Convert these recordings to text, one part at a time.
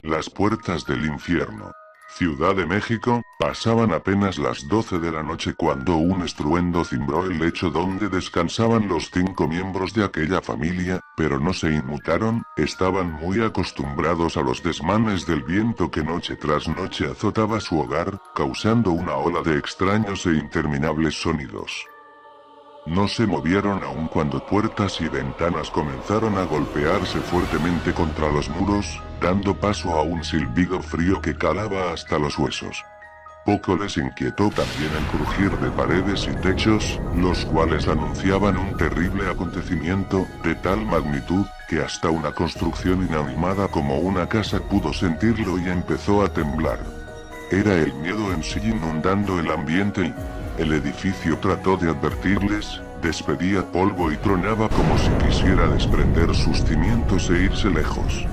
Las puertas del infierno. Ciudad de México, pasaban apenas las 12 de la noche cuando un estruendo cimbró el lecho donde descansaban los 5 miembros de aquella familia, pero no se inmutaron, estaban muy acostumbrados a los desmanes del viento que noche tras noche azotaba su hogar, causando una ola de extraños e interminables sonidos. No se movieron aun cuando puertas y ventanas comenzaron a golpearse fuertemente contra los muros, dando paso a un silbido frío que calaba hasta los huesos. Poco les inquietó también el crujir de paredes y techos, los cuales anunciaban un terrible acontecimiento, de tal magnitud, que hasta una construcción inanimada como una casa pudo sentirlo y empezó a temblar. Era el miedo en sí inundando el ambiente y el edificio trató de advertirles, despedía polvo y tronaba como si quisiera desprender sus cimientos e irse lejos.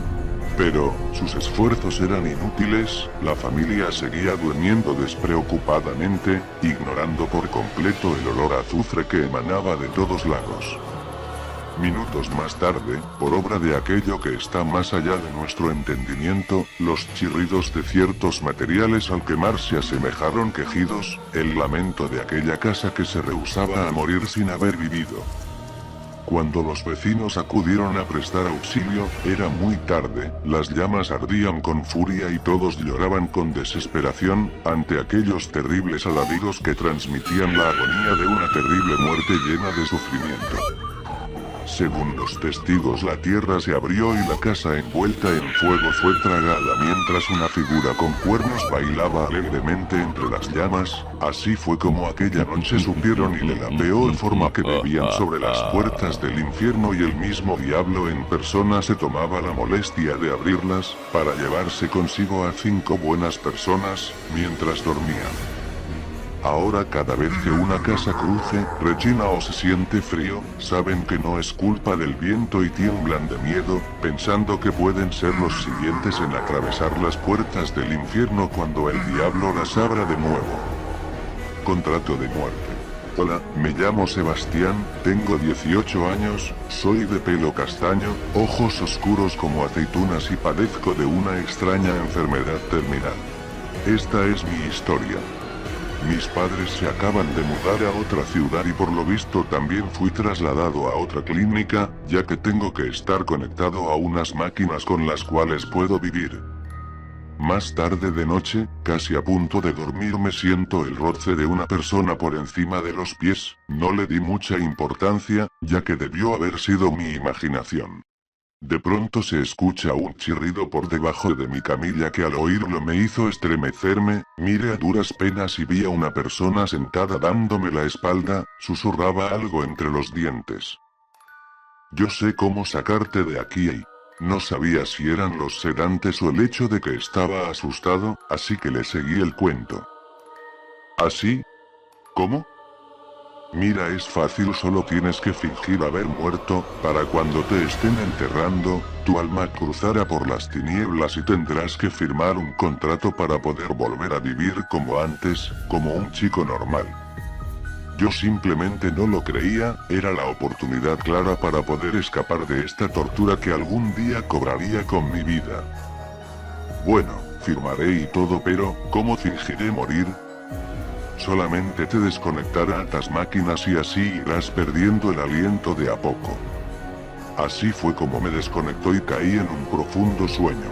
Pero, sus esfuerzos eran inútiles, la familia seguía durmiendo despreocupadamente, ignorando por completo el olor a azufre que emanaba de todos lados. Minutos más tarde, por obra de aquello que está más allá de nuestro entendimiento, los chirridos de ciertos materiales al quemar se asemejaron quejidos, el lamento de aquella casa que se rehusaba a morir sin haber vivido. Cuando los vecinos acudieron a prestar auxilio, era muy tarde, las llamas ardían con furia y todos lloraban con desesperación, ante aquellos terribles alaridos que transmitían la agonía de una terrible muerte llena de sufrimiento. Según los testigos, la tierra se abrió y la casa envuelta en fuego fue tragada mientras una figura con cuernos bailaba alegremente entre las llamas. Así fue como aquella noche supieron y de la peor forma que bebían sobre las puertas del infierno y el mismo diablo en persona se tomaba la molestia de abrirlas, para llevarse consigo a 5 buenas personas, mientras dormían. Ahora cada vez que una casa cruce, rechina o se siente frío, saben que no es culpa del viento y tiemblan de miedo, pensando que pueden ser los siguientes en atravesar las puertas del infierno cuando el diablo las abra de nuevo. Contrato de muerte. Hola, me llamo Sebastián, tengo 18 años, soy de pelo castaño, ojos oscuros como aceitunas y padezco de una extraña enfermedad terminal. Esta es mi historia. Mis padres se acaban de mudar a otra ciudad y por lo visto también fui trasladado a otra clínica, ya que tengo que estar conectado a unas máquinas con las cuales puedo vivir. Más tarde de noche, casi a punto de dormir, me siento el roce de una persona por encima de los pies, no le di mucha importancia, ya que debió haber sido mi imaginación. De pronto se escucha un chirrido por debajo de mi camilla que al oírlo me hizo estremecerme, miré a duras penas y vi a una persona sentada dándome la espalda, susurraba algo entre los dientes. Yo sé cómo sacarte de aquí y... No sabía si eran los sedantes o el hecho de que estaba asustado, así que le seguí el cuento. ¿Así? ¿Cómo? Mira, es fácil, solo tienes que fingir haber muerto, para cuando te estén enterrando, tu alma cruzará por las tinieblas y tendrás que firmar un contrato para poder volver a vivir como antes, como un chico normal. Yo simplemente no lo creía, era la oportunidad clara para poder escapar de esta tortura que algún día cobraría con mi vida. Bueno, firmaré y todo, pero, ¿cómo fingiré morir? Solamente te desconectará a las máquinas y así irás perdiendo el aliento de a poco. Así fue como me desconectó y caí en un profundo sueño.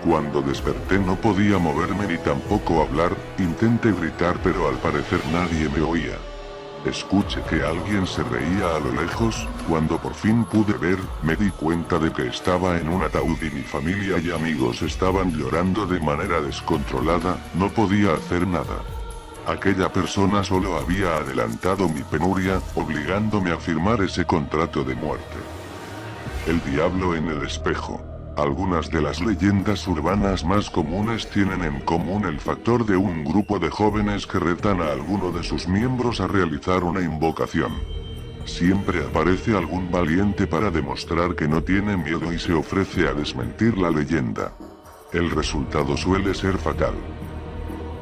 Cuando desperté no podía moverme ni tampoco hablar, intenté gritar pero al parecer nadie me oía. Escuché que alguien se reía a lo lejos, cuando por fin pude ver, me di cuenta de que estaba en un ataúd y mi familia y amigos estaban llorando de manera descontrolada, no podía hacer nada. Aquella persona solo había adelantado mi penuria, obligándome a firmar ese contrato de muerte. El diablo en el espejo. Algunas de las leyendas urbanas más comunes tienen en común el factor de un grupo de jóvenes que retan a alguno de sus miembros a realizar una invocación. Siempre aparece algún valiente para demostrar que no tiene miedo y se ofrece a desmentir la leyenda. El resultado suele ser fatal.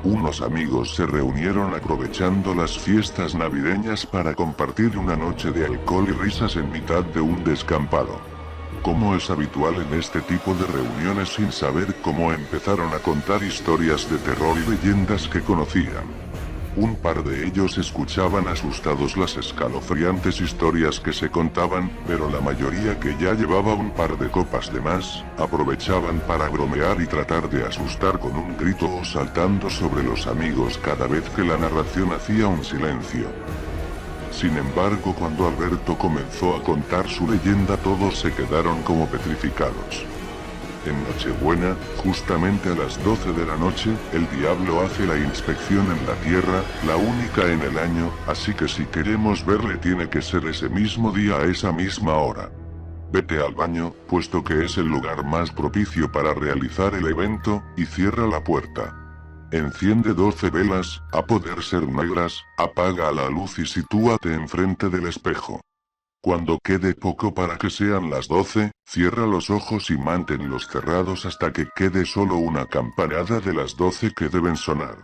Unos amigos se reunieron aprovechando las fiestas navideñas para compartir una noche de alcohol y risas en mitad de un descampado. Como es habitual en este tipo de reuniones, sin saber cómo, empezaron a contar historias de terror y leyendas que conocían. Un par de ellos escuchaban asustados las escalofriantes historias que se contaban, pero la mayoría, que ya llevaba un par de copas de más, aprovechaban para bromear y tratar de asustar con un grito o saltando sobre los amigos cada vez que la narración hacía un silencio. Sin embargo, cuando Alberto comenzó a contar su leyenda, todos se quedaron como petrificados. En Nochebuena, justamente a las 12 de la noche, el diablo hace la inspección en la tierra, la única en el año, así que si queremos verle tiene que ser ese mismo día a esa misma hora. Vete al baño, puesto que es el lugar más propicio para realizar el evento, y cierra la puerta. Enciende 12 velas, a poder ser negras, apaga la luz y sitúate enfrente del espejo. Cuando quede poco para que sean las 12, cierra los ojos y manténlos cerrados hasta que quede solo una campanada de las 12 que deben sonar.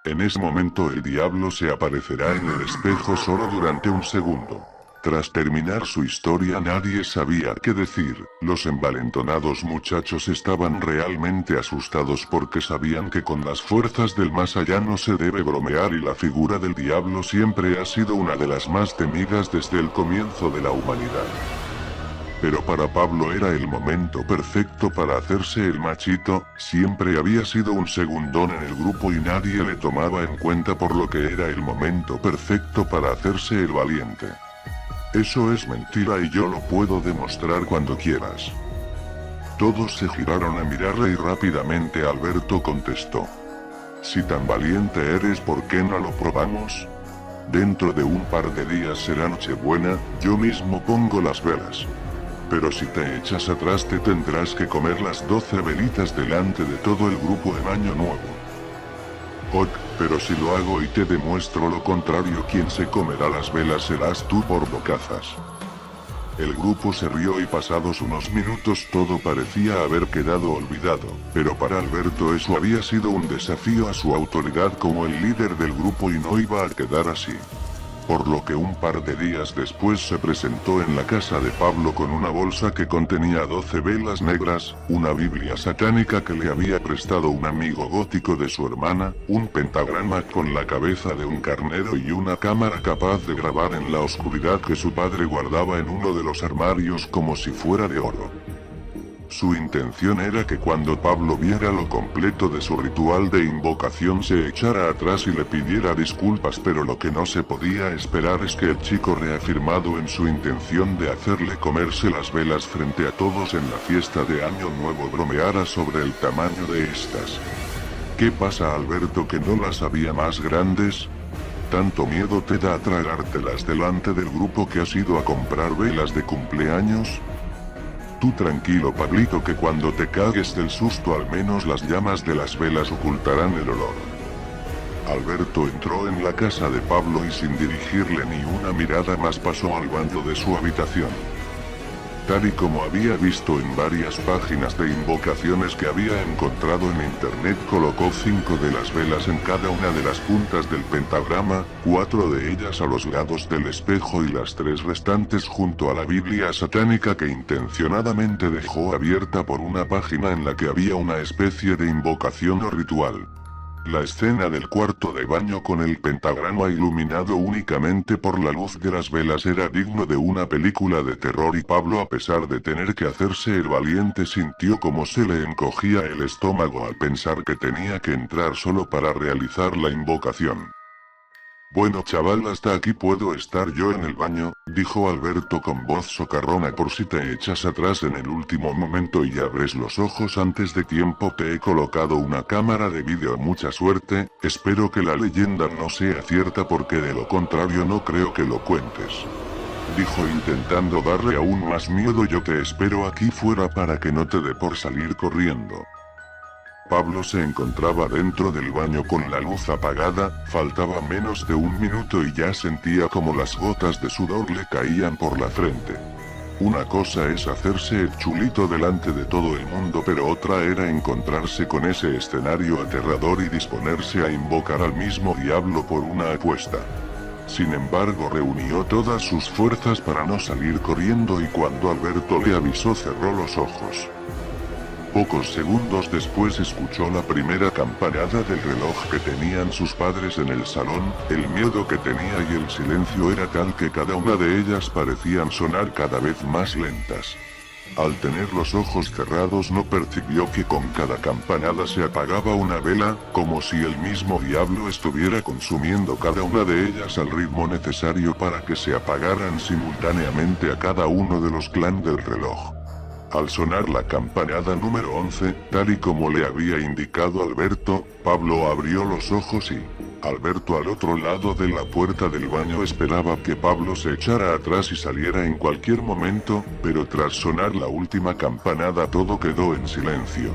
En ese momento el diablo se aparecerá en el espejo solo durante un segundo. Tras terminar su historia, nadie sabía qué decir. Los envalentonados muchachos estaban realmente asustados porque sabían que con las fuerzas del más allá no se debe bromear, y la figura del diablo siempre ha sido una de las más temidas desde el comienzo de la humanidad. Pero para Pablo era el momento perfecto para hacerse el machito. Siempre había sido un segundón en el grupo y nadie le tomaba en cuenta, por lo que era el momento perfecto para hacerse el valiente. Eso es mentira y yo lo puedo demostrar cuando quieras. Todos se giraron a mirarle y rápidamente Alberto contestó: si tan valiente eres, ¿por qué no lo probamos? Dentro de un par de días será Nochebuena, yo mismo pongo las velas. Pero si te echas atrás te tendrás que comer las 12 velitas delante de todo el grupo en Año Nuevo. Ok, pero si lo hago y te demuestro lo contrario, quien se comerá las velas serás tú por bocazas. El grupo se rió y pasados unos minutos todo parecía haber quedado olvidado, pero para Alberto eso había sido un desafío a su autoridad como el líder del grupo y no iba a quedar así. Por lo que un par de días después se presentó en la casa de Pablo con una bolsa que contenía 12 velas negras, una Biblia satánica que le había prestado un amigo gótico de su hermana, un pentagrama con la cabeza de un carnero y una cámara capaz de grabar en la oscuridad que su padre guardaba en uno de los armarios como si fuera de oro. Su intención era que cuando Pablo viera lo completo de su ritual de invocación se echara atrás y le pidiera disculpas, pero lo que no se podía esperar es que el chico, reafirmado en su intención de hacerle comerse las velas frente a todos en la fiesta de Año Nuevo, bromeara sobre el tamaño de estas. ¿Qué pasa, Alberto, que no las había más grandes? ¿Tanto miedo te da a tragártelas delante del grupo que has ido a comprar velas de cumpleaños? Tú tranquilo, Pablito, que cuando te cagues del susto al menos las llamas de las velas ocultarán el olor. Alberto entró en la casa de Pablo y sin dirigirle ni una mirada más pasó al baño de su habitación. Tal y como había visto en varias páginas de invocaciones que había encontrado en internet, colocó 5 de las velas en cada una de las puntas del pentagrama, 4 de ellas a los lados del espejo y las 3 restantes junto a la Biblia satánica que intencionadamente dejó abierta por una página en la que había una especie de invocación o ritual. La escena del cuarto de baño con el pentagrama iluminado únicamente por la luz de las velas era digno de una película de terror, y Pablo, a pesar de tener que hacerse el valiente, sintió como se le encogía el estómago al pensar que tenía que entrar solo para realizar la invocación. Bueno, chaval, hasta aquí puedo estar yo en el baño, dijo Alberto con voz socarrona. Por si te echas atrás en el último momento y abres los ojos antes de tiempo, te he colocado una cámara de vídeo. Mucha suerte, espero que la leyenda no sea cierta porque de lo contrario no creo que lo cuentes. Dijo intentando darle aún más miedo. Yo te espero aquí fuera para que no te dé por salir corriendo. Pablo se encontraba dentro del baño con la luz apagada, faltaba menos de un minuto y ya sentía como las gotas de sudor le caían por la frente. Una cosa es hacerse el chulito delante de todo el mundo, pero otra era encontrarse con ese escenario aterrador y disponerse a invocar al mismo diablo por una apuesta. Sin embargo, reunió todas sus fuerzas para no salir corriendo y cuando Alberto le avisó cerró los ojos. Pocos segundos después escuchó la primera campanada del reloj que tenían sus padres en el salón. El miedo que tenía y el silencio era tal que cada una de ellas parecían sonar cada vez más lentas. Al tener los ojos cerrados no percibió que con cada campanada se apagaba una vela, como si el mismo diablo estuviera consumiendo cada una de ellas al ritmo necesario para que se apagaran simultáneamente a cada uno de los clan del reloj. Al sonar la campanada número 11, tal y como le había indicado Alberto, Pablo abrió los ojos y, Alberto al otro lado de la puerta del baño esperaba que Pablo se echara atrás y saliera en cualquier momento, pero tras sonar la última campanada todo quedó en silencio.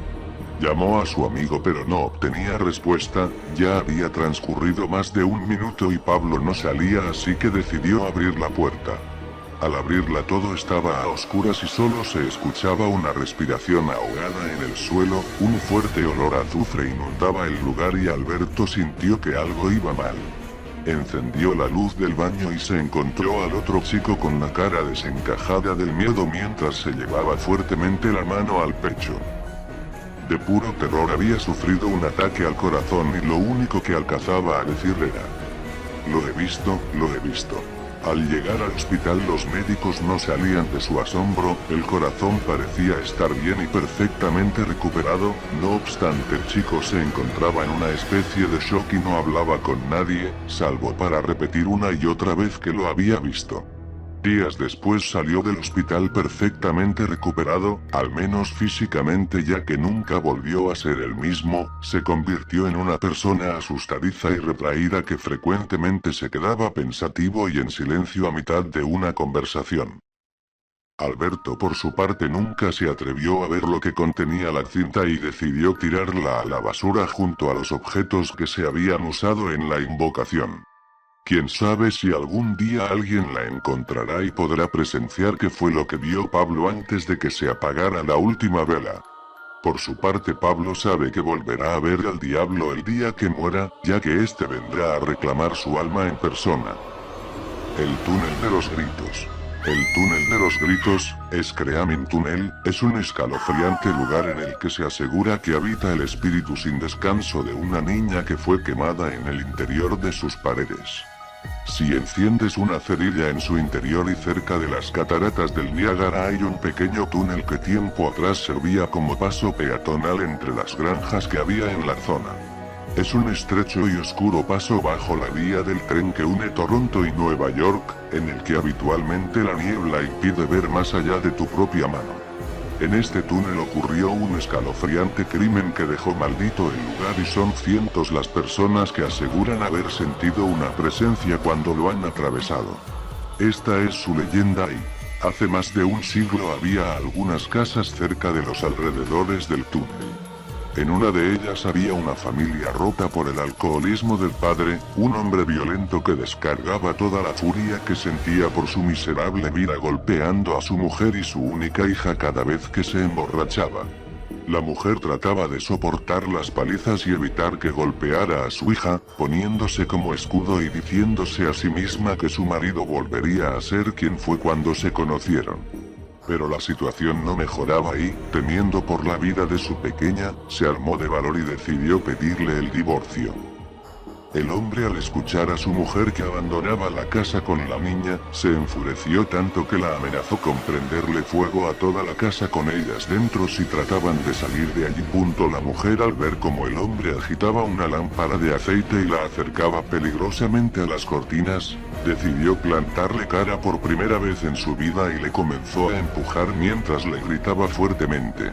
Llamó a su amigo pero no obtenía respuesta, ya había transcurrido más de un minuto y Pablo no salía así que decidió abrir la puerta. Al abrirla todo estaba a oscuras y solo se escuchaba una respiración ahogada en el suelo, un fuerte olor a azufre inundaba el lugar y Alberto sintió que algo iba mal. Encendió la luz del baño y se encontró al otro chico con la cara desencajada del miedo mientras se llevaba fuertemente la mano al pecho. De puro terror había sufrido un ataque al corazón y lo único que alcanzaba a decir era: lo he visto, lo he visto. Al llegar al hospital los médicos no salían de su asombro, el corazón parecía estar bien y perfectamente recuperado, no obstante el chico se encontraba en una especie de shock y no hablaba con nadie, salvo para repetir una y otra vez que lo había visto. Días después salió del hospital perfectamente recuperado, al menos físicamente ya que nunca volvió a ser el mismo, se convirtió en una persona asustadiza y retraída que frecuentemente se quedaba pensativo y en silencio a mitad de una conversación. Alberto por su parte nunca se atrevió a ver lo que contenía la cinta y decidió tirarla a la basura junto a los objetos que se habían usado en la invocación. Quién sabe si algún día alguien la encontrará y podrá presenciar qué fue lo que vio Pablo antes de que se apagara la última vela. Por su parte Pablo sabe que volverá a ver al diablo el día que muera, ya que éste vendrá a reclamar su alma en persona. El túnel de los gritos. El túnel de los gritos, Screaming Tunnel, es un escalofriante lugar en el que se asegura que habita el espíritu sin descanso de una niña que fue quemada en el interior de sus paredes. Si enciendes una cerilla en su interior y cerca de las cataratas del Niágara hay un pequeño túnel que tiempo atrás servía como paso peatonal entre las granjas que había en la zona. Es un estrecho y oscuro paso bajo la vía del tren que une Toronto y Nueva York, en el que habitualmente la niebla impide ver más allá de tu propia mano. En este túnel ocurrió un escalofriante crimen que dejó maldito el lugar y son cientos las personas que aseguran haber sentido una presencia cuando lo han atravesado. Esta es su leyenda y, hace más de un siglo había algunas casas cerca de los alrededores del túnel. En una de ellas había una familia rota por el alcoholismo del padre, un hombre violento que descargaba toda la furia que sentía por su miserable vida golpeando a su mujer y su única hija cada vez que se emborrachaba. La mujer trataba de soportar las palizas y evitar que golpeara a su hija, poniéndose como escudo y diciéndose a sí misma que su marido volvería a ser quien fue cuando se conocieron. Pero la situación no mejoraba y, temiendo por la vida de su pequeña, se armó de valor y decidió pedirle el divorcio. El hombre al escuchar a su mujer que abandonaba la casa con la niña, se enfureció tanto que la amenazó con prenderle fuego a toda la casa con ellas dentro si trataban de salir de allí. La mujer al ver cómo el hombre agitaba una lámpara de aceite y la acercaba peligrosamente a las cortinas, decidió plantarle cara por primera vez en su vida y le comenzó a empujar mientras le gritaba fuertemente.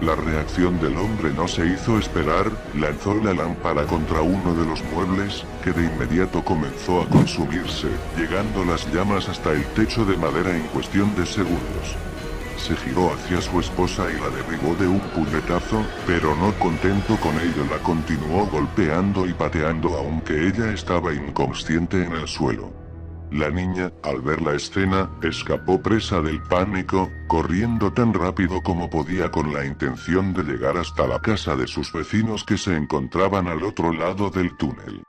La reacción del hombre no se hizo esperar, lanzó la lámpara contra uno de los muebles, que de inmediato comenzó a consumirse, llegando las llamas hasta el techo de madera en cuestión de segundos. Se giró hacia su esposa y la derribó de un puñetazo, pero no contento con ello la continuó golpeando y pateando aunque ella estaba inconsciente en el suelo. La niña, al ver la escena, escapó presa del pánico, corriendo tan rápido como podía con la intención de llegar hasta la casa de sus vecinos que se encontraban al otro lado del túnel.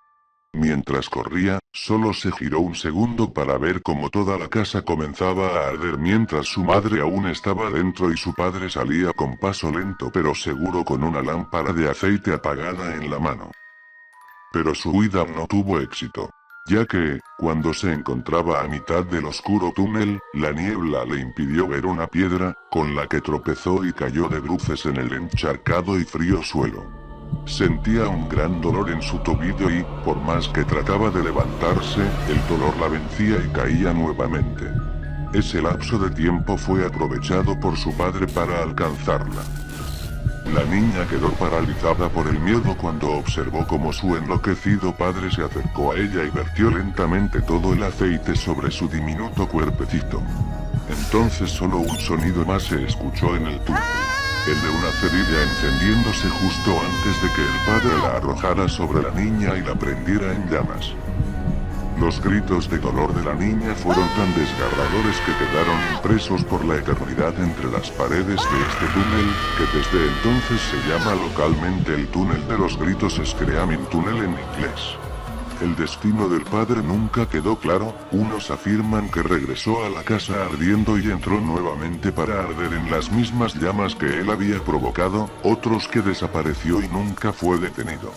Mientras corría, solo se giró un segundo para ver cómo toda la casa comenzaba a arder mientras su madre aún estaba dentro y su padre salía con paso lento pero seguro con una lámpara de aceite apagada en la mano. Pero su huida no tuvo éxito, ya que, cuando se encontraba a mitad del oscuro túnel, la niebla le impidió ver una piedra, con la que tropezó y cayó de bruces en el encharcado y frío suelo. Sentía un gran dolor en su tobillo y, por más que trataba de levantarse, el dolor la vencía y caía nuevamente. Ese lapso de tiempo fue aprovechado por su padre para alcanzarla. La niña quedó paralizada por el miedo cuando observó cómo su enloquecido padre se acercó a ella y vertió lentamente todo el aceite sobre su diminuto cuerpecito. Entonces solo un sonido más se escuchó en el túnel. El de una cerilla encendiéndose justo antes de que el padre la arrojara sobre la niña y la prendiera en llamas. Los gritos de dolor de la niña fueron tan desgarradores que quedaron impresos por la eternidad entre las paredes de este túnel, que desde entonces se llama localmente el túnel de los gritos Screaming Tunnel en inglés. El destino del padre nunca quedó claro, unos afirman que regresó a la casa ardiendo y entró nuevamente para arder en las mismas llamas que él había provocado, otros que desapareció y nunca fue detenido.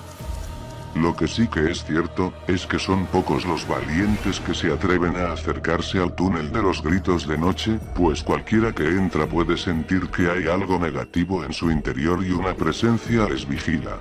Lo que sí que es cierto, es que son pocos los valientes que se atreven a acercarse al túnel de los gritos de noche, pues cualquiera que entra puede sentir que hay algo negativo en su interior y una presencia les vigila.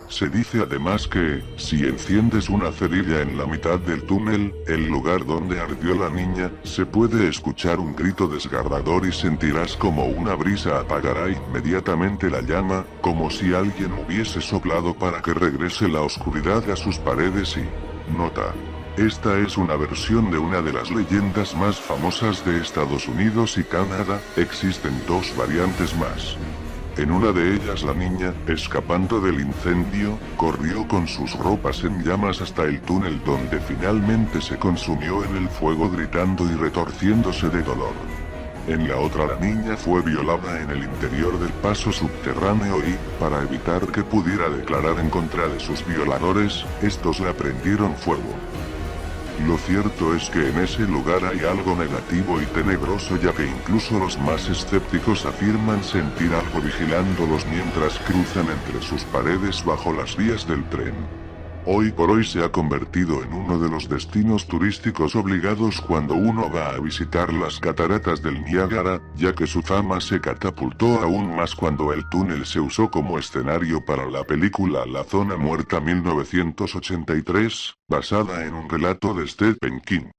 Se dice además que, si enciendes una cerilla en la mitad del túnel, el lugar donde ardió la niña, se puede escuchar un grito desgarrador y sentirás como una brisa apagará inmediatamente la llama, como si alguien hubiese soplado para que regrese la oscuridad a sus paredes y... Nota. Esta es una versión de una de las leyendas más famosas de Estados Unidos y Canadá, existen dos variantes más. En una de ellas la niña, escapando del incendio, corrió con sus ropas en llamas hasta el túnel donde finalmente se consumió en el fuego gritando y retorciéndose de dolor. En la otra la niña fue violada en el interior del paso subterráneo y, para evitar que pudiera declarar en contra de sus violadores, estos le prendieron fuego. Lo cierto es que en ese lugar hay algo negativo y tenebroso ya que incluso los más escépticos afirman sentir algo vigilándolos mientras cruzan entre sus paredes bajo las vías del tren. Hoy por hoy se ha convertido en uno de los destinos turísticos obligados cuando uno va a visitar las cataratas del Niágara, ya que su fama se catapultó aún más cuando el túnel se usó como escenario para la película La Zona Muerta 1983, basada en un relato de Stephen King.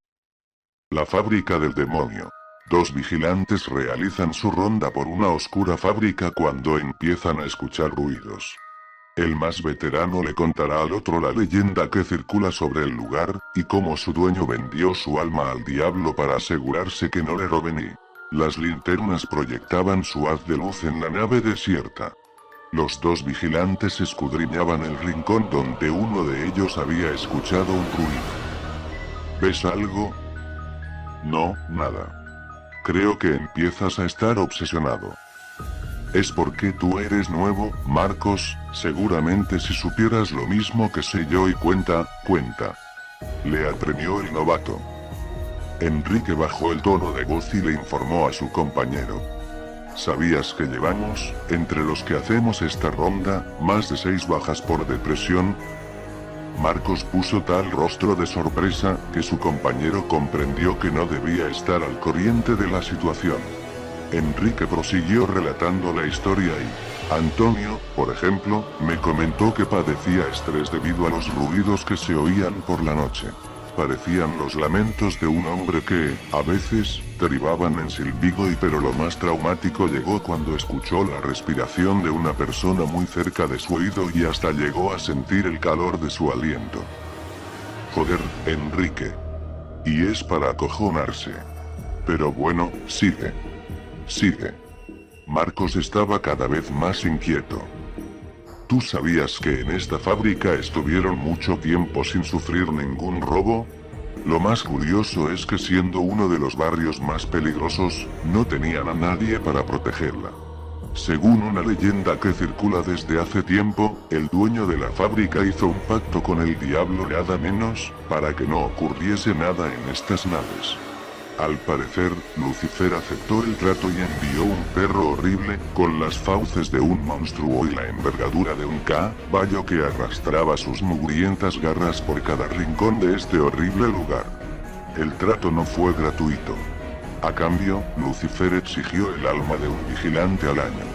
La fábrica del demonio. Dos vigilantes realizan su ronda por una oscura fábrica cuando empiezan a escuchar ruidos. El más veterano le contará al otro la leyenda que circula sobre el lugar, y cómo su dueño vendió su alma al diablo para asegurarse que no le roben y... Las linternas proyectaban su haz de luz en la nave desierta. Los dos vigilantes escudriñaban el rincón donde uno de ellos había escuchado un ruido. ¿Ves algo? No, nada. Creo que empiezas a estar obsesionado. Es porque tú eres nuevo, Marcos, seguramente si supieras lo mismo que sé yo y cuenta. Le apremió el novato. Enrique bajó el tono de voz y le informó a su compañero. ¿Sabías que llevamos, entre los que hacemos esta ronda, más de 6 bajas por depresión? Marcos puso tal rostro de sorpresa, que su compañero comprendió que no debía estar al corriente de la situación. Enrique prosiguió relatando la historia y, Antonio, por ejemplo, me comentó que padecía estrés debido a los ruidos que se oían por la noche. Parecían los lamentos de un hombre que, a veces, derivaban en silbido pero lo más traumático llegó cuando escuchó la respiración de una persona muy cerca de su oído y hasta llegó a sentir el calor de su aliento. Joder, Enrique. Y es para acojonarse. Pero bueno, sigue. Marcos estaba cada vez más inquieto. ¿Tú sabías que en esta fábrica estuvieron mucho tiempo sin sufrir ningún robo? Lo más curioso es que siendo uno de los barrios más peligrosos, no tenían a nadie para protegerla. Según una leyenda que circula desde hace tiempo, el dueño de la fábrica hizo un pacto con el diablo nada menos, para que no ocurriese nada en estas naves. Al parecer, Lucifer aceptó el trato y envió un perro horrible, con las fauces de un monstruo y la envergadura de un caballo que arrastraba sus mugrientas garras por cada rincón de este horrible lugar. El trato no fue gratuito. A cambio, Lucifer exigió el alma de un vigilante al año.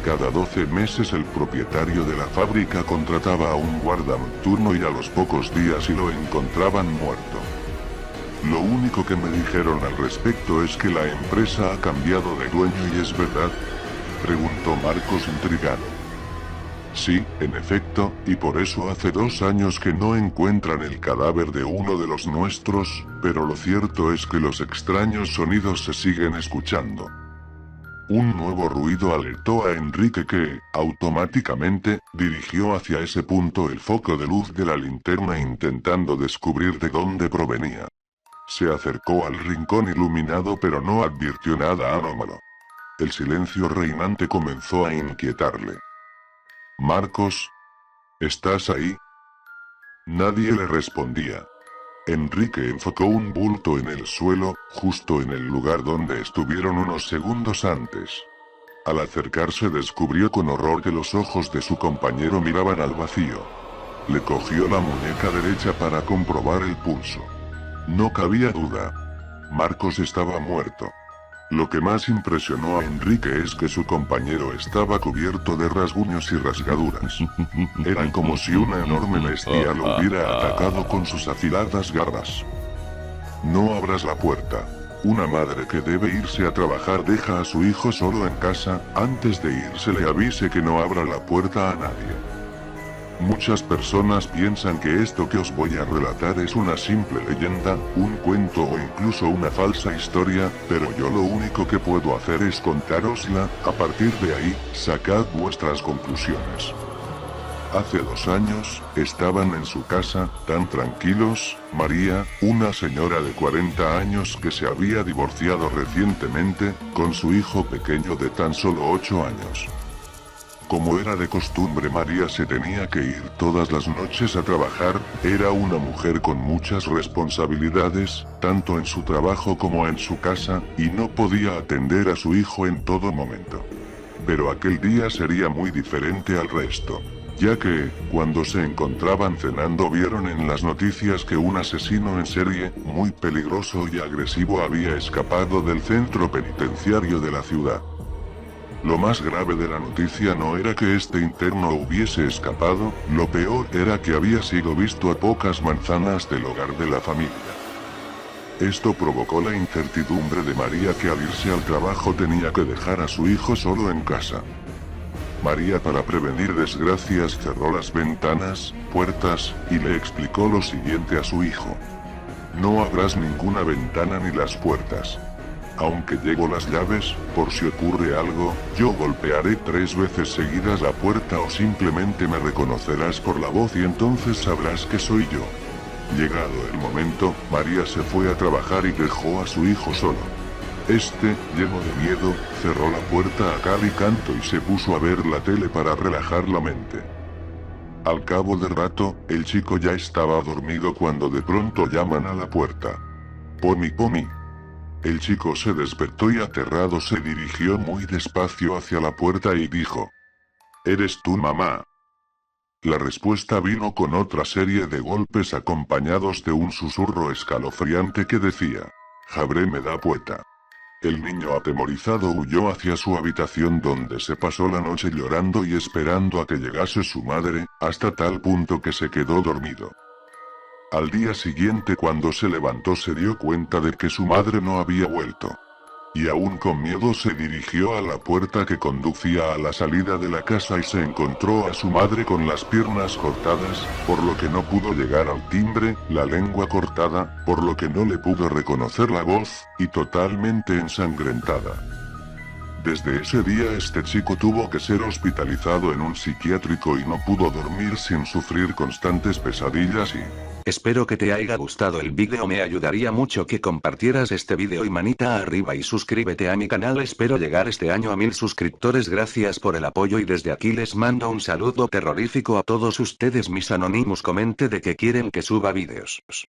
Cada 12 meses el propietario de la fábrica contrataba a un guarda nocturno y a los pocos días lo encontraban muerto. Lo único que me dijeron al respecto es que la empresa ha cambiado de dueño y es verdad, preguntó Marcos intrigado. Sí, en efecto, y por eso hace 2 años que no encuentran el cadáver de uno de los nuestros, pero lo cierto es que los extraños sonidos se siguen escuchando. Un nuevo ruido alertó a Enrique que, automáticamente, dirigió hacia ese punto el foco de luz de la linterna intentando descubrir de dónde provenía. Se acercó al rincón iluminado pero no advirtió nada anómalo. El silencio reinante comenzó a inquietarle. «Marcos, ¿estás ahí?» Nadie le respondía. Enrique enfocó un bulto en el suelo, justo en el lugar donde estuvieron unos segundos antes. Al acercarse descubrió con horror que los ojos de su compañero miraban al vacío. Le cogió la muñeca derecha para comprobar el pulso. No cabía duda. Marcos estaba muerto. Lo que más impresionó a Enrique es que su compañero estaba cubierto de rasguños y rasgaduras. Eran como si una enorme bestia lo hubiera atacado con sus afiladas garras. No abras la puerta. Una madre que debe irse a trabajar deja a su hijo solo en casa, antes de irse le avise que no abra la puerta a nadie. Muchas personas piensan que esto que os voy a relatar es una simple leyenda, un cuento o incluso una falsa historia, pero yo lo único que puedo hacer es contárosla, a partir de ahí, sacad vuestras conclusiones. Hace 2 años, estaban en su casa, tan tranquilos, María, una señora de 40 años que se había divorciado recientemente, con su hijo pequeño de tan solo 8 años. Como era de costumbre, María se tenía que ir todas las noches a trabajar, era una mujer con muchas responsabilidades, tanto en su trabajo como en su casa, y no podía atender a su hijo en todo momento. Pero aquel día sería muy diferente al resto, ya que, cuando se encontraban cenando vieron en las noticias que un asesino en serie, muy peligroso y agresivo había escapado del centro penitenciario de la ciudad. Lo más grave de la noticia no era que este interno hubiese escapado, lo peor era que había sido visto a pocas manzanas del hogar de la familia. Esto provocó la incertidumbre de María, que al irse al trabajo tenía que dejar a su hijo solo en casa. María, para prevenir desgracias, cerró las ventanas, puertas, y le explicó lo siguiente a su hijo. No abras ninguna ventana ni las puertas. Aunque llevo las llaves, por si ocurre algo, yo golpearé 3 veces seguidas la puerta o simplemente me reconocerás por la voz y entonces sabrás que soy yo. Llegado el momento, María se fue a trabajar y dejó a su hijo solo. Este, lleno de miedo, cerró la puerta a cal y canto y se puso a ver la tele para relajar la mente. Al cabo de rato, el chico ya estaba dormido cuando de pronto llaman a la puerta. «Pomi, Pomi». El chico se despertó y aterrado se dirigió muy despacio hacia la puerta y dijo: «¿Eres tú, mamá?». La respuesta vino con otra serie de golpes acompañados de un susurro escalofriante que decía: «Jabre me da pueta». El niño atemorizado huyó hacia su habitación, donde se pasó la noche llorando y esperando a que llegase su madre, hasta tal punto que se quedó dormido. Al día siguiente, cuando se levantó, se dio cuenta de que su madre no había vuelto. Y aún con miedo se dirigió a la puerta que conducía a la salida de la casa y se encontró a su madre con las piernas cortadas, por lo que no pudo llegar al timbre, la lengua cortada, por lo que no le pudo reconocer la voz, y totalmente ensangrentada. Desde ese día este chico tuvo que ser hospitalizado en un psiquiátrico y no pudo dormir sin sufrir constantes pesadillas y... Espero que te haya gustado el vídeo, me ayudaría mucho que compartieras este vídeo y manita arriba y suscríbete a mi canal, espero llegar este año a 1000 suscriptores, gracias por el apoyo y desde aquí les mando un saludo terrorífico a todos ustedes mis anónimos, comente de que quieren que suba vídeos.